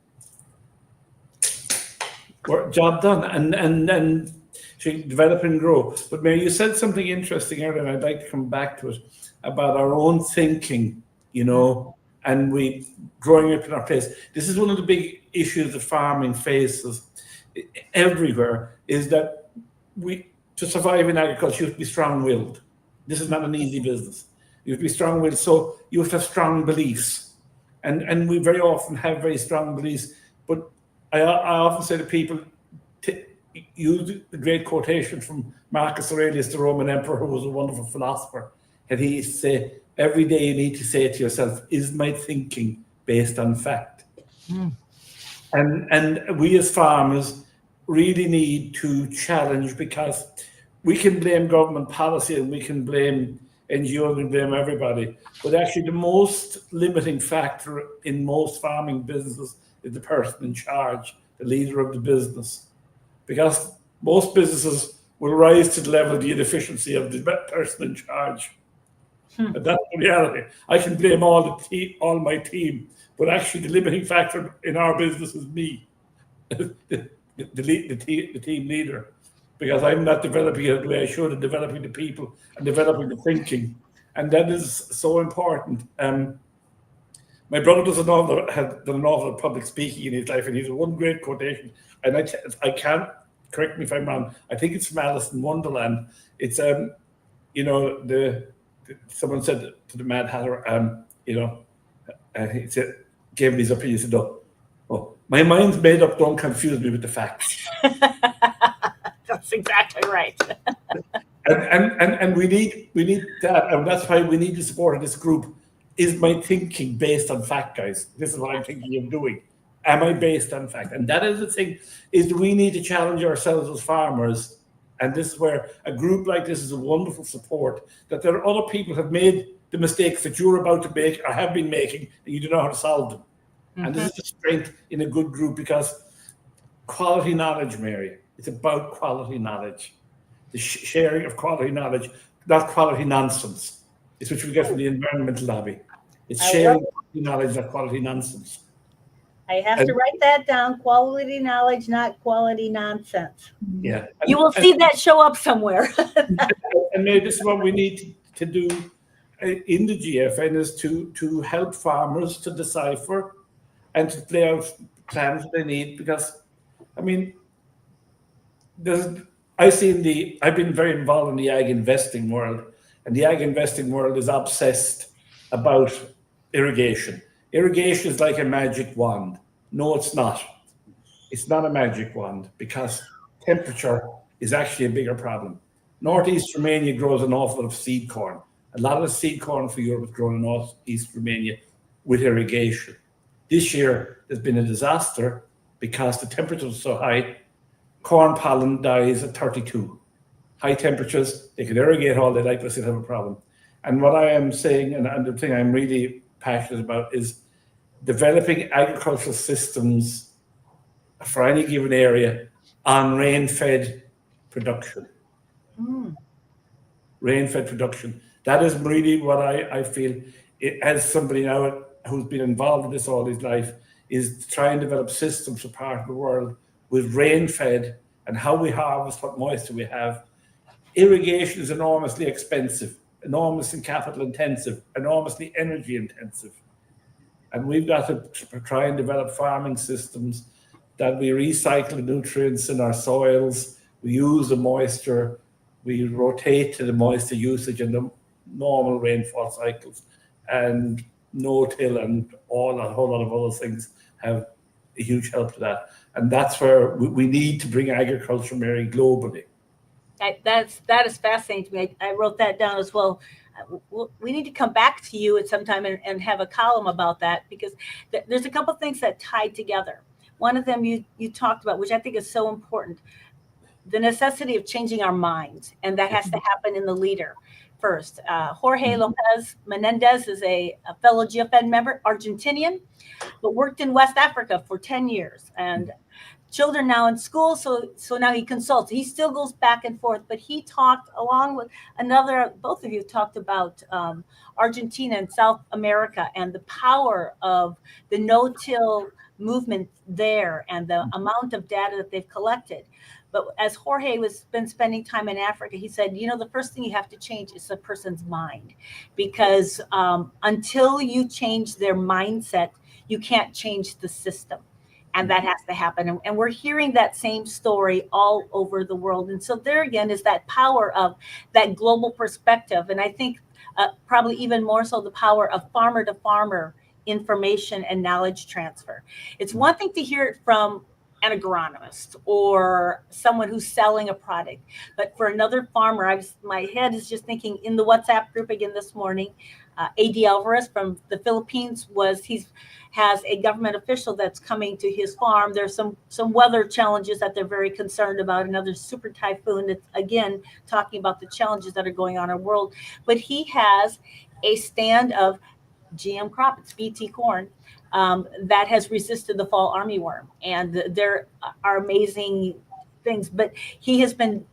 S4: job done, and she can develop and grow. But Mary, you said something interesting earlier, and I'd like to come back to it, about our own thinking, and we growing up in our place. This is one of the big issues that farming faces everywhere, is that to survive in agriculture, you have to be strong-willed. This is not an easy business. You have to be strong-willed, so you have to have strong beliefs. And we very often have very strong beliefs, but I often say to people, use the great quotation from Marcus Aurelius, the Roman emperor, who was a wonderful philosopher. And he used to say, every day you need to say to yourself, is my thinking based on fact? And we as farmers really need to challenge, because we can blame government policy and we can blame NGOs and blame everybody. But actually the most limiting factor in most farming businesses is the person in charge, the leader of the business. Because most businesses will rise to the level of the inefficiency of the person in charge. And that's the reality. I can blame all my team, but actually the limiting factor in our business is me, the team leader, because I'm not developing it the way I should, and developing the people and developing the thinking, and that is so important. My brother has done an awful lot of public speaking in his life, and he's one great quotation, and I can't, correct me if I'm wrong, I think it's from Alice in Wonderland. It's someone said to the Mad Hatter, he said, gave him his opinion. He said, "Oh, my mind's made up. Don't confuse me with the facts."
S2: That's exactly right.
S4: and we need that, and that's why we need the support of this group. Is my thinking based on fact, guys? This is what I'm thinking of doing. Am I based on fact? And that is the thing, is we need to challenge ourselves as farmers. And this is where a group like this is a wonderful support, that there are other people who have made the mistakes that you're about to make or have been making, and you don't know how to solve them. And this is the strength in a good group, because quality knowledge, Mary, it's about quality knowledge. The sharing of quality knowledge, not quality nonsense. It's what we get from the environmental lobby. It's sharing quality knowledge, not quality nonsense.
S2: I have to write that down. Quality knowledge, not quality nonsense.
S4: Yeah.
S2: You will see that show up somewhere.
S4: And maybe this is what we need to do in the GFN, is to help farmers to decipher and to play out plans they need. Because, I mean, I've been very involved in the ag investing world, and the ag investing world is obsessed about irrigation. Irrigation is like a magic wand. No, it's not. It's not a magic wand, because temperature is actually a bigger problem. Northeast Romania grows an awful lot of seed corn. A lot of the seed corn for Europe is grown in Northeast Romania with irrigation. This year, there's been a disaster because the temperatures are so high, corn pollen dies at 32. High temperatures, they can irrigate all they like, but still have a problem. And what I am saying, and the thing I'm really passionate about, is developing agricultural systems for any given area on rain-fed production. Rain-fed production. That is really what I feel, as somebody now who's been involved in this all his life, is to try and develop systems for part of the world with rain-fed and how we harvest what moisture we have. Irrigation is enormously expensive, enormously capital intensive, enormously energy intensive. And we've got to try and develop farming systems that we recycle the nutrients in our soils, we use the moisture, we rotate to the moisture usage in the normal rainfall cycles, and no-till and a whole lot of other things have a huge help to that. And that's where we need to bring agriculture, Mary, globally.
S2: That is fascinating to me. I wrote that down as well. We need to come back to you at some time and have a column about that, because there's a couple of things that tie together. One of them you talked about, which I think is so important, the necessity of changing our minds, and that has to happen in the leader first. Jorge Lopez Menendez is a fellow GFN member, Argentinian, but worked in West Africa for 10 years. And children now in school, so now he consults. He still goes back and forth, but he talked along with both of you talked about Argentina and South America and the power of the no-till movement there and the amount of data that they've collected. But as Jorge was been spending time in Africa, he said, the first thing you have to change is a person's mind, because until you change their mindset, you can't change the system. And that has to happen. And we're hearing that same story all over the world. And so there again is that power of that global perspective. And I think probably even more so the power of farmer to farmer information and knowledge transfer. It's one thing to hear it from an agronomist or someone who's selling a product, but for another farmer, my head is just thinking in the WhatsApp group again this morning. A.D. Alvarez from the Philippines has a government official that's coming to his farm. There's some weather challenges that they're very concerned about. Another super typhoon that's again talking about the challenges that are going on in the world. But he has a stand of GM crop, it's BT corn, that has resisted the fall armyworm. And there are amazing things. But he has been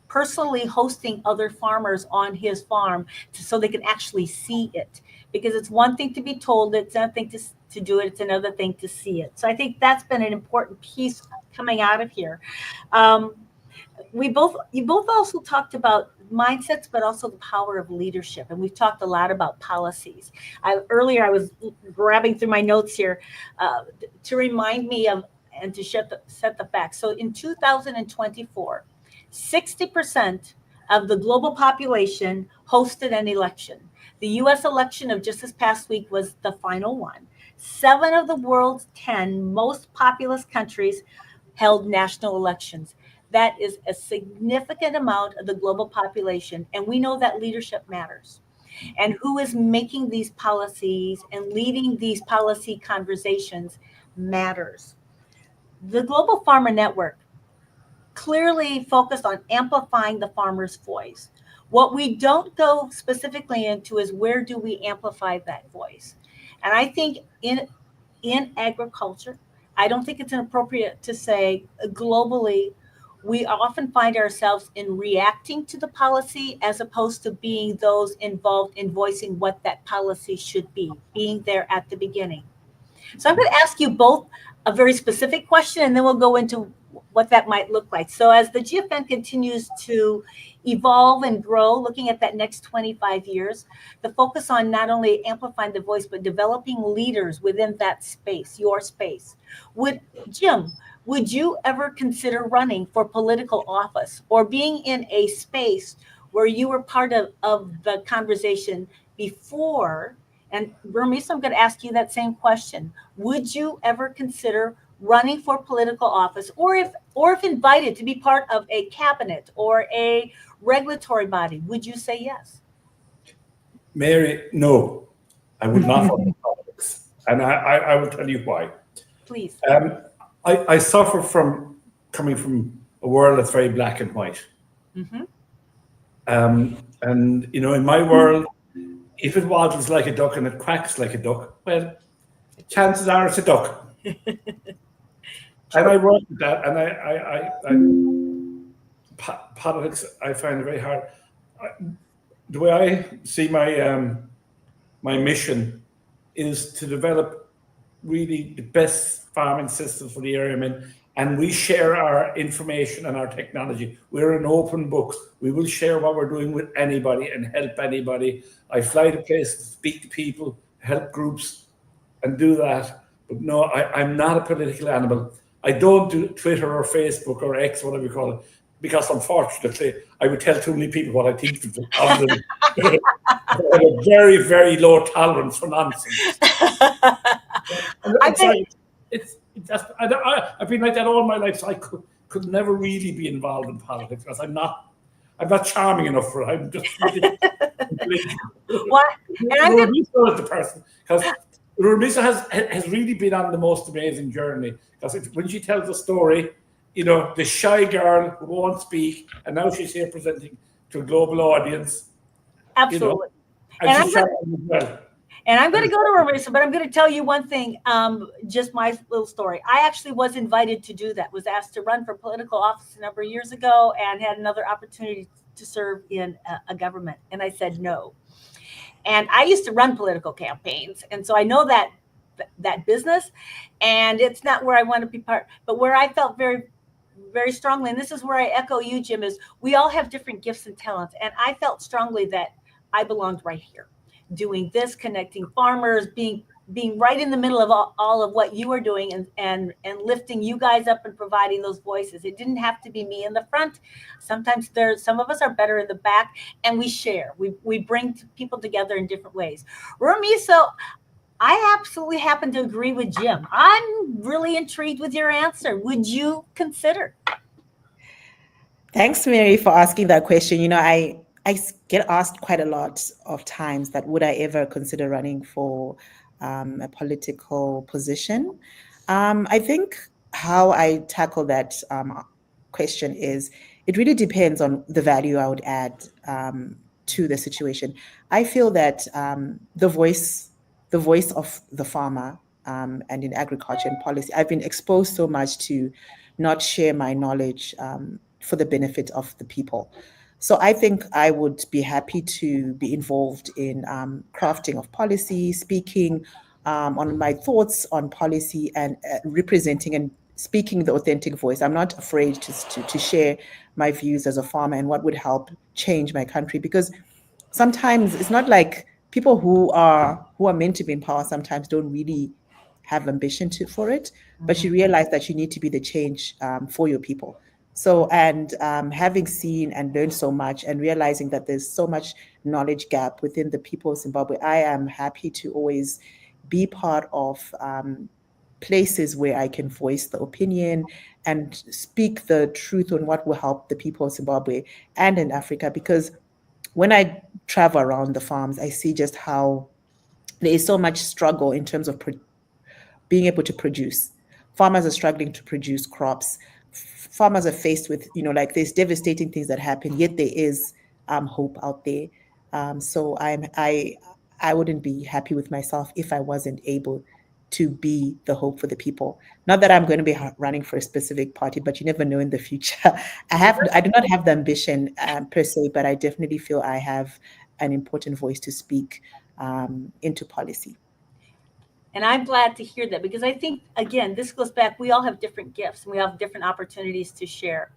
S2: personally hosting other farmers on his farm so they can actually see it, because it's one thing to be told, it's another thing to do it, it's another thing to see it. So I think that's been an important piece coming out of here. You both also talked about mindsets, but also the power of leadership, and we've talked a lot about policies. Earlier I was grabbing through my notes here to remind me of and to set the facts. So in 2024, 60% of the global population hosted an election. The US election of just this past week was the final one. 7 of the world's 10 most populous countries held national elections. That is a significant amount of the global population. And we know that leadership matters. And who is making these policies and leading these policy conversations matters. The Global Farmer Network clearly focused on amplifying the farmer's voice. What we don't go specifically into is where do we amplify that voice? And I think in agriculture, I don't think it's inappropriate to say globally, we often find ourselves in reacting to the policy as opposed to being those involved in voicing what that policy should be, being there at the beginning. So I'm going to ask you both a very specific question, and then we'll go into what that might look like. So as the GFN continues to evolve and grow, looking at that next 25 years, the focus on not only amplifying the voice, but developing leaders within that space, your space. Jim, would you ever consider running for political office or being in a space where you were part of the conversation before? And Burmese, I'm going to ask you that same question. Would you ever consider running for political office, or if invited to be part of a cabinet or a regulatory body, would you say yes?
S4: Mary, no, I would not run for politics. And I will tell you why.
S2: Please.
S4: I suffer from coming from a world that's very black and white.
S2: Mm-hmm.
S4: And, you know, in my world, if it waddles like a duck and it quacks like a duck, well, chances are it's a duck. And I work with that, and politics, I find it very hard. The way I see my mission is to develop really the best farming systems for the area I'm in, and we share our information and our technology. We're an open book. We will share what we're doing with anybody and help anybody. I fly to places, speak to people, help groups, and do that. But no, I'm not a political animal. I don't do Twitter or Facebook or X, whatever you call it, because unfortunately, I would tell too many people what I think of them. I have a very, very low tolerance for nonsense.
S2: I think
S4: I've been like that all my life, so I could never really be involved in politics because I'm not charming enough for it. I'm just
S2: what, and I'm gonna,
S4: Ruramisa is the person, because Ruramisa has really been on the most amazing journey, because when she tells a story, you know, the shy girl who won't speak, and now she's here presenting to a global audience.
S2: absolutely.
S4: You know, and she's charming as well.
S2: And I'm going to go to Marisa, but I'm going to tell you one thing, just my little story. I actually was invited to do that, was asked to run for political office a number of years ago, and had another opportunity to serve in a government. And I said no. And I used to run political campaigns. And so I know that business, and it's not where I want to be part, but where I felt very, very strongly, and this is where I echo you, Jim, is we all have different gifts and talents. And I felt strongly that I belonged right here, doing this, connecting farmers, being right in the middle of all of what you are doing, and lifting you guys up and providing those voices. It didn't have to be me in the front. Sometimes some of us are better in the back, and we share. We bring people together in different ways. Rumi, so I absolutely happen to agree with Jim. I'm really intrigued with your answer. Would you consider?
S3: Thanks, Mary, for asking that question. You know, I get asked quite a lot of times that would I ever consider running for a political position. I think how I tackle that question is it really depends on the value I would add to the situation. I feel that the voice of the farmer and in agriculture and policy, I've been exposed so much to not share my knowledge for the benefit of the people. So I think I would be happy to be involved in crafting of policy, speaking on my thoughts on policy, and representing and speaking the authentic voice. I'm not afraid to share my views as a farmer and what would help change my country, because sometimes it's not like people who are meant to be in power sometimes don't really have ambition for it, but you realize that you need to be the change for your people. So, and having seen and learned so much and realizing that there's so much knowledge gap within the people of Zimbabwe, I am happy to always be part of places where I can voice the opinion and speak the truth on what will help the people of Zimbabwe and in Africa. Because when I travel around the farms, I see just how there is so much struggle in terms of being able to produce. Farmers are struggling to produce crops. Farmers are faced with, like there's devastating things that happen, yet there is hope out there. So I wouldn't be happy with myself if I wasn't able to be the hope for the people. Not that I'm going to be running for a specific party, but you never know in the future. I do not have the ambition per se, but I definitely feel I have an important voice to speak into policy.
S2: And I'm glad to hear that, because I think, again, this goes back, we all have different gifts and we have different opportunities to share.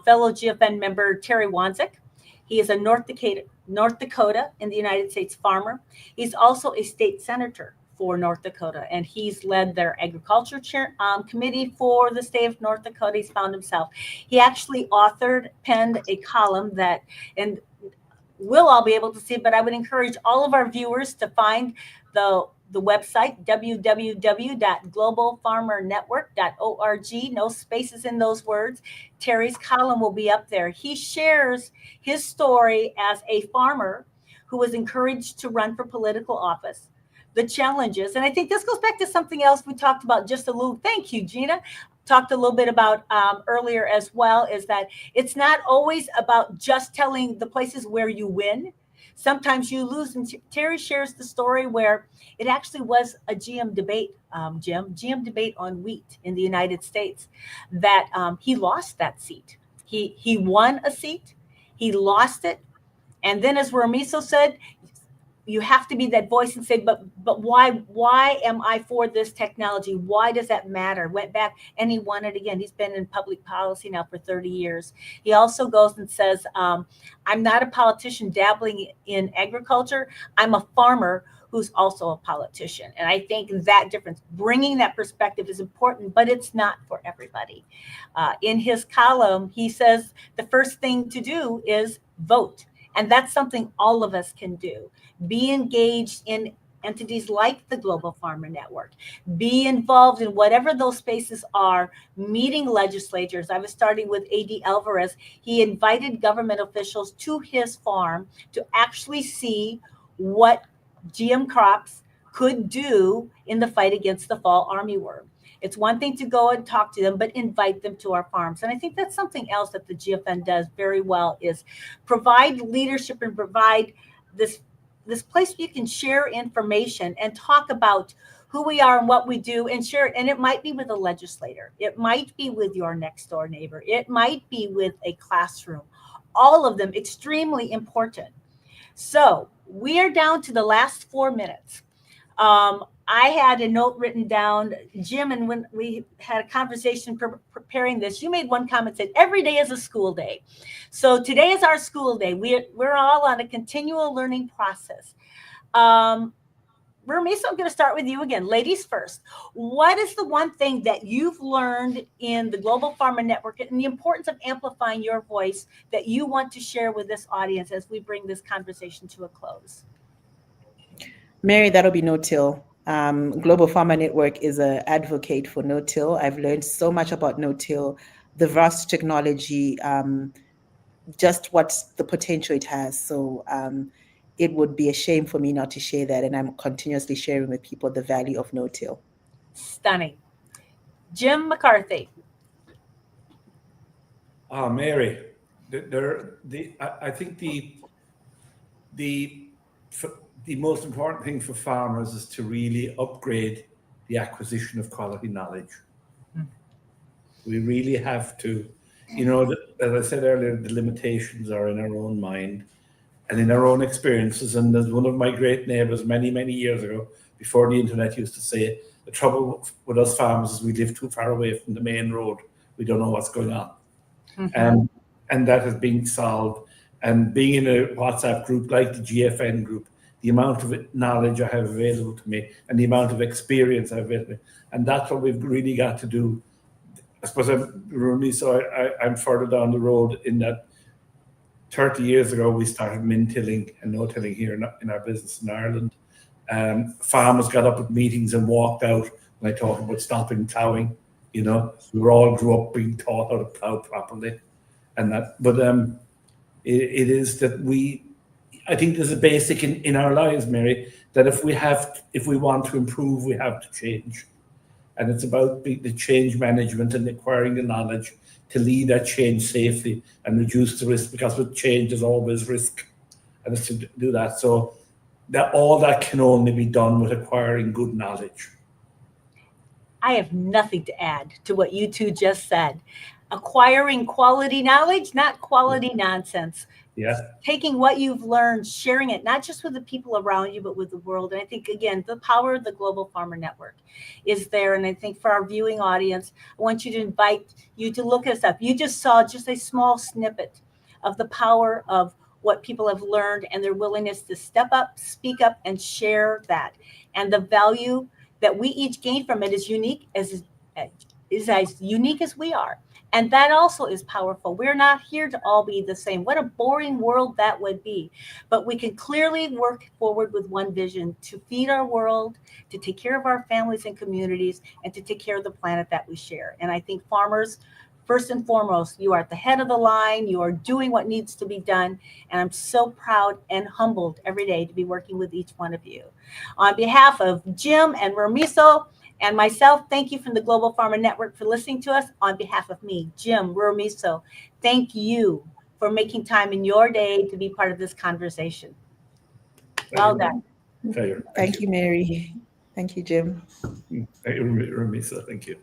S2: Fellow GFN member Terry Wanzik, he is a North Dakota in the United States farmer. He's also a state senator for North Dakota, and he's led their agriculture committee for the state of North Dakota. He's found himself. He actually penned a column that, and we'll all be able to see, but I would encourage all of our viewers to find the the website, www.globalfarmernetwork.org. No spaces in those words. Terry's column will be up there. He shares his story as a farmer who was encouraged to run for political office, the challenges. And I think this goes back to something else we talked about just a little. Thank you, Gina. Talked a little bit about earlier as well, is that it's not always about just telling the places where you win. Sometimes you lose. And Terry shares the story where it actually was a GM debate, GM debate on wheat in the United States, that he lost that seat. He won a seat, he lost it. And then, as Ramiso said, you have to be that voice and say, but why am I for this technology? Why does that matter? Went back and he won it again. He's been in public policy now for 30 years. He also goes and says, I'm not a politician dabbling in agriculture. I'm a farmer who's also a politician. And I think that difference, bringing that perspective is important, but it's not for everybody. In his column, he says the first thing to do is vote. And that's something all of us can do. Be engaged in entities like the Global Farmer Network. Be involved in whatever those spaces are, meeting legislators. I was starting with A.D. Alvarez. He invited government officials to his farm to actually see what GM crops could do in the fight against the fall armyworm. It's one thing to go and talk to them, but invite them to our farms. And I think that's something else that the GFN does very well, is provide leadership and provide this place where you can share information and talk about who we are and what we do and share it. And it might be with a legislator. It might be with your next door neighbor. It might be with a classroom. All of them extremely important. So we are down to the last 4 minutes. I had a note written down, Jim, and when we had a conversation preparing this, you made one comment that every day is a school day. So today is our school day. We're all on a continual learning process. Ramiso, I'm going to start with you again. Ladies first. What is the one thing that you've learned in the Global Farmer Network and the importance of amplifying your voice that you want to share with this audience as we bring this conversation to a close?
S3: Mary, that'll be no-till. Global Farmer Network is an advocate for no-till. I've learned so much about no-till, the vast technology, just what's the potential it has. So it would be a shame for me not to share that. And I'm continuously sharing with people the value of no-till.
S2: Stunning. Jim McCarthy.
S4: Mary, I think the most important thing for farmers is to really upgrade the acquisition of quality knowledge. We really have to, as I said earlier, the limitations are in our own mind and in our own experiences. And as one of my great neighbors many, many years ago, before the internet, used to say, the trouble with us farmers is we live too far away from the main road. We don't know what's going on. Mm-hmm. And that has been solved. And being in a WhatsApp group like the GFN group, the amount of knowledge I have available to me and the amount of experience I have available to me. And that's what we've really got to do. I suppose I'm further down the road in that 30 years ago, we started min-tilling and no-tilling here in our business in Ireland. Farmers got up at meetings and walked out when I talked about stopping ploughing. We were all grew up being taught how to plough properly. But it is that I think there's a basic in our lives, Mary, that if we want to improve, we have to change. And it's about the change management and acquiring the knowledge to lead that change safely and reduce the risk, because with change there's always risk. And it's to do that. So all that can only be done with acquiring good knowledge.
S2: I have nothing to add to what you two just said. Acquiring quality knowledge, not quality nonsense.
S4: Yeah.
S2: Taking what you've learned, sharing it, not just with the people around you, but with the world. And I think, again, the power of the Global Farmer Network is there. And I think for our viewing audience, I want you to invite you to look us up. You just saw just a small snippet of the power of what people have learned and their willingness to step up, speak up, and share that. And the value that we each gain from it is unique, as is as unique as we are. And that also is powerful. We're not here to all be the same. What a boring world that would be. But we can clearly work forward with one vision to feed our world, to take care of our families and communities, and to take care of the planet that we share. And I think farmers, first and foremost, you are at the head of the line. You are doing what needs to be done. And I'm so proud and humbled every day to be working with each one of you. On behalf of Jim and Ramiso, and myself, thank you from the Global Farmer Network for listening to us. On behalf of me, Jim Rumiso, thank you for making time in your day to be part of this conversation. Well done.
S4: Fair.
S3: Thank you, Mary. Thank you, Jim.
S4: Thank you, Ramisa. Thank you.